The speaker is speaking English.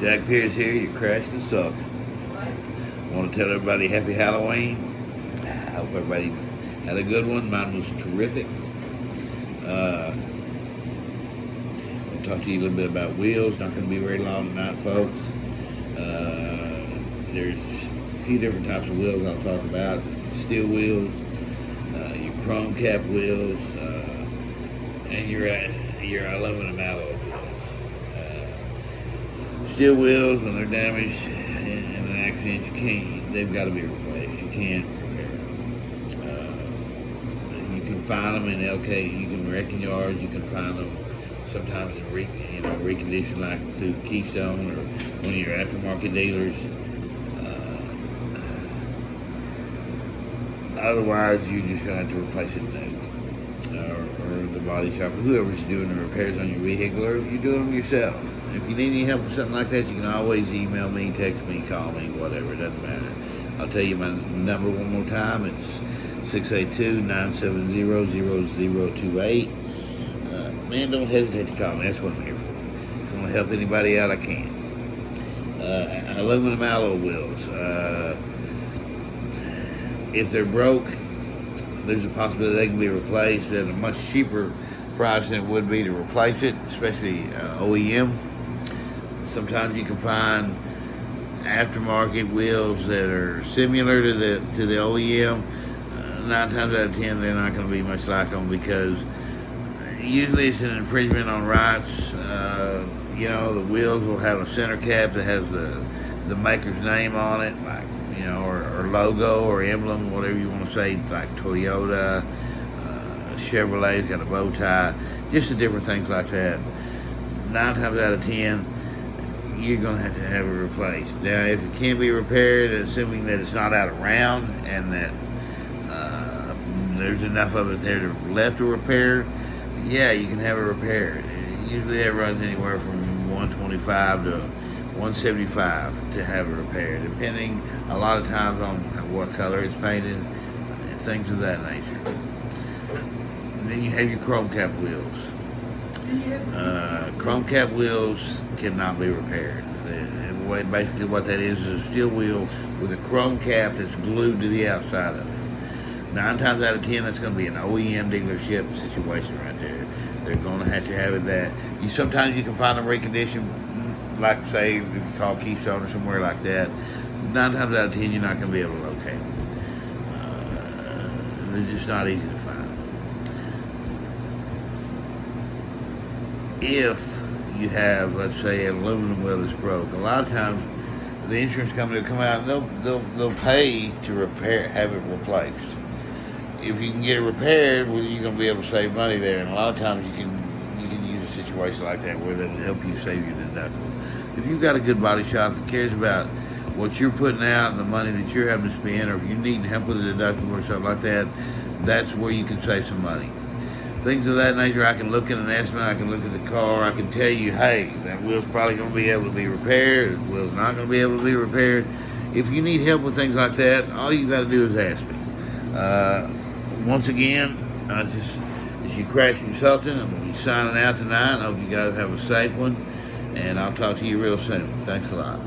Jack Pierce here, your crash consultant. I want to tell everybody happy Halloween. I hope everybody had a good one. Mine was terrific. I'll talk to you a little bit about wheels. Not going to be very long tonight, folks. There's a few different types of wheels I'll talk about. Steel wheels, your chrome cap wheels, and your aluminum alloy wheels. Steel wheels, when they're damaged in an accident, they've got to be replaced. You can't repair them. You can find them in LK. You can wrecking yards. You can find them sometimes in reconditioned, like through Keystone or one of your aftermarket dealers. Otherwise, you're just going to have to replace it new. Or the body shop, whoever's doing the repairs on your vehicle, or if you're doing them yourself. If you need any help with something like that, you can always email me, text me, call me, whatever, it doesn't matter. I'll tell you my number one more time. It's 682-970-0028. Man, don't hesitate to call me. That's what I'm here for. If I want to help anybody out, I can. Aluminum alloy wheels. If they're broke, there's a possibility they can be replaced at a much cheaper price than it would be to replace it, especially OEM. Sometimes you can find aftermarket wheels that are similar to the OEM. 9 times out of 10, they're not going to be much like them because usually it's an infringement on rights. The wheels will have a center cap that has the maker's name on it, like or logo or emblem, whatever you want to say, like Toyota, Chevrolet's got a bow tie, just the different things like that. 9 times out of 10, you're going to have it replaced. Now, if it can be repaired, assuming that it's not out of round and that there's enough of it there left to repair, yeah, you can have it repaired. Usually that runs anywhere from $125 to $175 to have it repaired, depending a lot of times on what color it's painted, things of that nature. And then you have your chrome cap wheels. Chrome cap wheels cannot be repaired. Basically what that is a steel wheel with a chrome cap that's glued to the outside of it. 9 times out of 10, that's going to be an OEM dealership situation right there. They're going to have it that. Sometimes you can find them reconditioned, like say if you call Keystone or somewhere like that. 9 times out of 10, you're not going to be able to locate them. They're just not easy to find. If you have, let's say, an aluminum wheel that's broke, a lot of times the insurance company will come out and they'll pay to have it replaced. If you can get it repaired, well, you're going to be able to save money there. And a lot of times you can use a situation like that where they'll help you save your deductible. If you've got a good body shop that cares about what you're putting out and the money that you're having to spend, or if you need help with a deductible or something like that, that's where you can save some money. Things of that nature, I can look at an estimate, I can look at the car, I can tell you, hey, that wheel's probably going to be able to be repaired, the wheel's not going to be able to be repaired. If you need help with things like that, all you got to do is ask me. Once again, it's your crash consultant. I'm going to be signing out tonight. I hope you guys have a safe one, and I'll talk to you real soon. Thanks a lot.